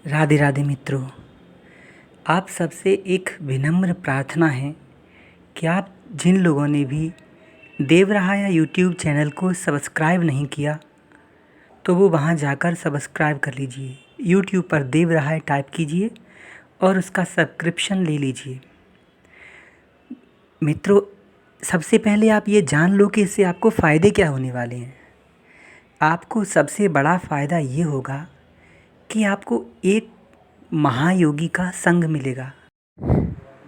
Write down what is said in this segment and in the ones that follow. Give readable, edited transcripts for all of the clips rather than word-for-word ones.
राधे राधे मित्रों। आप सबसे एक विनम्र प्रार्थना है कि आप जिन लोगों ने भी देवराहा यूट्यूब चैनल को सब्सक्राइब नहीं किया तो वो वहाँ जाकर सब्सक्राइब कर लीजिए। यूट्यूब पर देवराहा टाइप कीजिए और उसका सब्सक्रिप्शन ले लीजिए। मित्रों, सबसे पहले आप ये जान लो कि इससे आपको फ़ायदे क्या होने वाले हैं। आपको सबसे बड़ा फ़ायदा ये होगा कि आपको एक महायोगी का संग मिलेगा,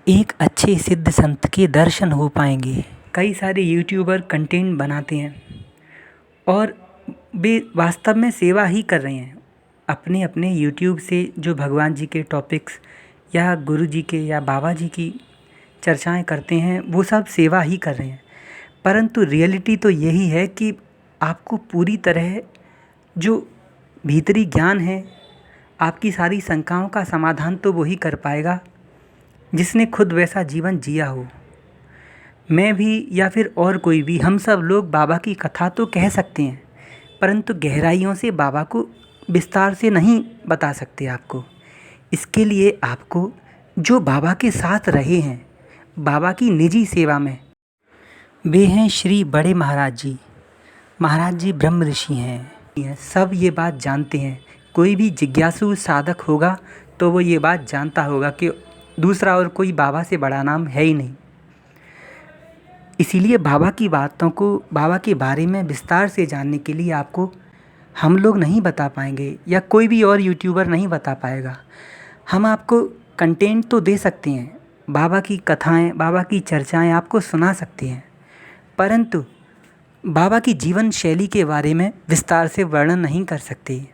एक अच्छे सिद्ध संत के दर्शन हो पाएंगे। कई सारे यूट्यूबर कंटेंट बनाते हैं और वे वास्तव में सेवा ही कर रहे हैं। अपने अपने यूट्यूब से जो भगवान जी के टॉपिक्स या गुरु जी के या बाबा जी की चर्चाएं करते हैं, वो सब सेवा ही कर रहे हैं। परंतु रियलिटी तो यही है कि आपको पूरी तरह जो भीतरी ज्ञान है, आपकी सारी शंकाओं का समाधान तो वही कर पाएगा जिसने खुद वैसा जीवन जिया हो। मैं भी या फिर और कोई भी, हम सब लोग बाबा की कथा तो कह सकते हैं, परंतु गहराइयों से बाबा को विस्तार से नहीं बता सकते आपको। इसके लिए आपको जो बाबा के साथ रहे हैं, बाबा की निजी सेवा में, वे हैं श्री बड़े महाराज जी। महाराज जी ब्रह्म ऋषि हैं, सब ये बात जानते हैं। कोई भी जिज्ञासु साधक होगा तो वो ये बात जानता होगा कि दूसरा और कोई बाबा से बड़ा नाम है ही नहीं। इसीलिए बाबा की बातों को, बाबा के बारे में विस्तार से जानने के लिए आपको हम लोग नहीं बता पाएंगे या कोई भी और यूट्यूबर नहीं बता पाएगा। हम आपको कंटेंट तो दे सकते हैं, बाबा की कथाएं, बाबा की चर्चाएं आपको सुना सकते हैं, परंतु बाबा की जीवन शैली के बारे में विस्तार से वर्णन नहीं कर सकते।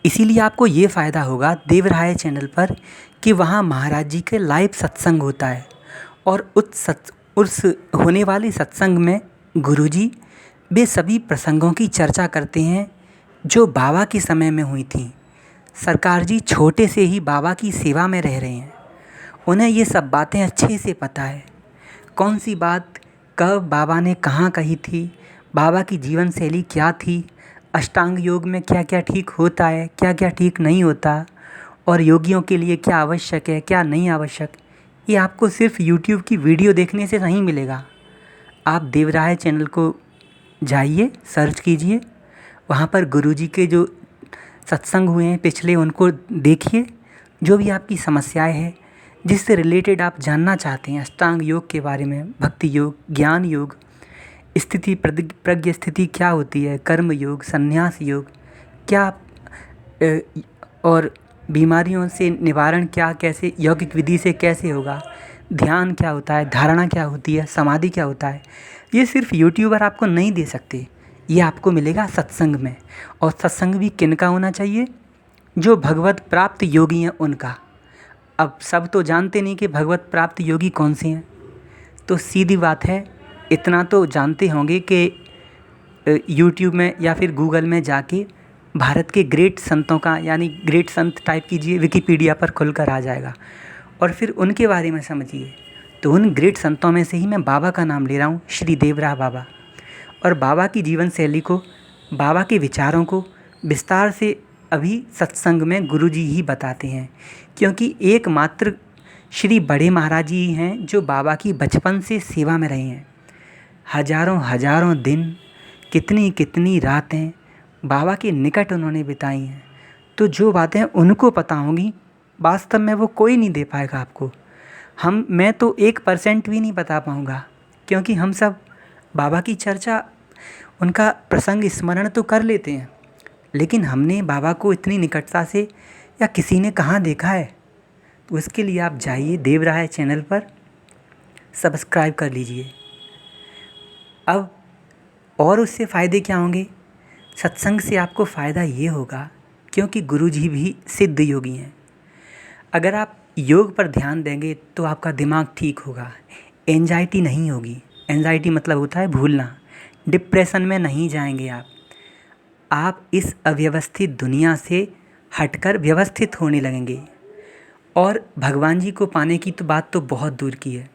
इसीलिए आपको ये फ़ायदा होगा देवराय चैनल पर कि वहाँ महाराज जी के लाइव सत्संग होता है और उस होने वाले सत्संग में गुरुजी वे सभी प्रसंगों की चर्चा करते हैं जो बाबा के समय में हुई थी। सरकार जी छोटे से ही बाबा की सेवा में रह रहे हैं, उन्हें ये सब बातें अच्छे से पता है। कौन सी बात कब बाबा ने कहाँ कही थी, बाबा की जीवन शैली क्या थी, अष्टांग योग में क्या क्या ठीक होता है, क्या क्या ठीक नहीं होता, और योगियों के लिए क्या आवश्यक है, क्या नहीं आवश्यक, ये आपको सिर्फ यूट्यूब की वीडियो देखने से नहीं मिलेगा। आप देवराय चैनल को जाइए, सर्च कीजिए, वहाँ पर गुरुजी के जो सत्संग हुए हैं पिछले, उनको देखिए। जो भी आपकी समस्याएं हैं, जिससे रिलेटेड आप जानना चाहते हैं, अष्टांग योग के बारे में, भक्ति योग, ज्ञान योग, स्थिति प्रज्ञ स्थिति क्या होती है, कर्म योग, संन्यास योग क्या, और बीमारियों से निवारण क्या, कैसे यौगिक विधि से कैसे होगा, ध्यान क्या होता है, धारणा क्या होती है, समाधि क्या होता है, ये सिर्फ यूट्यूबर आपको नहीं दे सकते। ये आपको मिलेगा सत्संग में। और सत्संग भी किनका होना चाहिए? जो भगवत प्राप्त योगी हैं उनका। अब सब तो जानते नहीं कि भगवत प्राप्त योगी कौन से हैं, तो सीधी बात है, इतना तो जानते होंगे कि यूट्यूब में या फिर गूगल में जाके भारत के ग्रेट संतों का, यानी ग्रेट संत टाइप कीजिए, विकिपीडिया पर खुलकर आ जाएगा, और फिर उनके बारे में समझिए। तो उन ग्रेट संतों में से ही मैं बाबा का नाम ले रहा हूँ, श्री देवराह बाबा। और बाबा की जीवन शैली को, बाबा के विचारों को विस्तार से अभी सत्संग में गुरुजी ही बताते हैं, क्योंकि एकमात्र श्री बड़े महाराज जी हैं जो बाबा की बचपन से सेवा में रहे हैं। हजारों हजारों दिन, कितनी कितनी रातें बाबा के निकट उन्होंने बिताई हैं। तो जो बातें उनको पता होंगी, वास्तव में वो कोई नहीं दे पाएगा आपको। मैं तो 1% भी नहीं बता पाऊँगा, क्योंकि हम सब बाबा की चर्चा, उनका प्रसंग स्मरण तो कर लेते हैं, लेकिन हमने बाबा को इतनी निकटता से या किसी ने कहाँ देखा है। तो उसके लिए आप जाइए देवराय चैनल पर, सब्सक्राइब कर लीजिए। अब और उससे फ़ायदे क्या होंगे? सत्संग से आपको फ़ायदा ये होगा, क्योंकि गुरुजी भी सिद्ध योगी हैं। अगर आप योग पर ध्यान देंगे तो आपका दिमाग ठीक होगा, एंजाइटी नहीं होगी। एंजाइटी मतलब होता है भूलना। डिप्रेशन में नहीं जाएंगे आप इस अव्यवस्थित दुनिया से हटकर व्यवस्थित होने लगेंगे। और भगवान जी को पाने की तो बात तो बहुत दूर की है,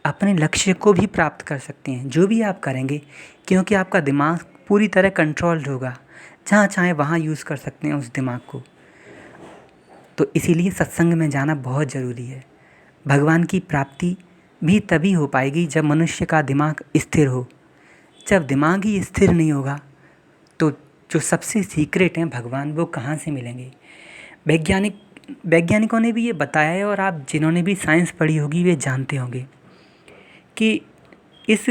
अपने लक्ष्य को भी प्राप्त कर सकते हैं जो भी आप करेंगे, क्योंकि आपका दिमाग पूरी तरह कंट्रोल्ड होगा। जहाँ चाहे वहाँ यूज़ कर सकते हैं उस दिमाग को। तो इसीलिए सत्संग में जाना बहुत ज़रूरी है। भगवान की प्राप्ति भी तभी हो पाएगी जब मनुष्य का दिमाग स्थिर हो। जब दिमाग ही स्थिर नहीं होगा तो जो सबसे सीक्रेट हैं भगवान, वो कहाँ से मिलेंगे। वैज्ञानिकों ने भी ये बताया है, और आप जिन्होंने भी साइंस पढ़ी होगी वे जानते होंगे कि इस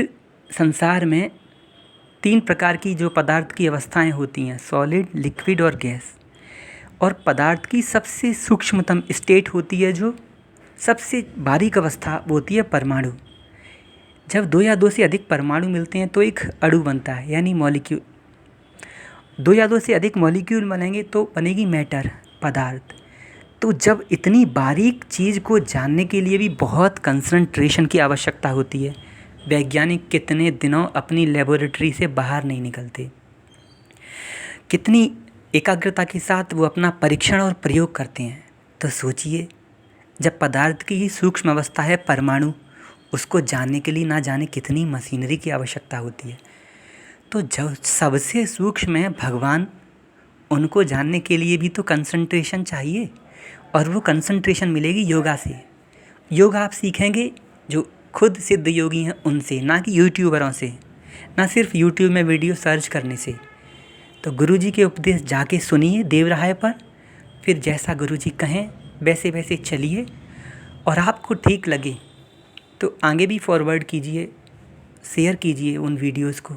संसार में 3 प्रकार की जो पदार्थ की अवस्थाएं होती हैं, सॉलिड, लिक्विड और गैस। और पदार्थ की सबसे सूक्ष्मतम स्टेट होती है, जो सबसे बारीक अवस्था वो होती है परमाणु। जब 2 या 2 से अधिक परमाणु मिलते हैं तो एक अणु बनता है, यानी मॉलिक्यूल। 2 या 2 से अधिक मॉलिक्यूल बनेंगे तो बनेगी मैटर, पदार्थ। तो जब इतनी बारीक चीज़ को जानने के लिए भी बहुत कंसंट्रेशन की आवश्यकता होती है। वैज्ञानिक कितने दिनों अपनी लेबोरेटरी से बाहर नहीं निकलते, कितनी एकाग्रता के साथ वो अपना परीक्षण और प्रयोग करते हैं। तो सोचिए, जब पदार्थ की ही सूक्ष्म अवस्था है परमाणु, उसको जानने के लिए ना जाने कितनी मशीनरी की आवश्यकता होती है। तो जब सबसे सूक्ष्म है भगवान, उनको जानने के लिए भी तो कंसंट्रेशन चाहिए, और वो कंसंट्रेशन मिलेगी योगा से। योगा आप सीखेंगे जो खुद सिद्ध योगी हैं उनसे, ना कि यूट्यूबरों से, ना सिर्फ यूट्यूब में वीडियो सर्च करने से। तो गुरुजी के उपदेश जाके सुनिए देवराय पर, फिर जैसा गुरुजी कहें वैसे वैसे चलिए, और आपको ठीक लगे तो आगे भी फॉरवर्ड कीजिए, शेयर कीजिए उन वीडियोज़ को।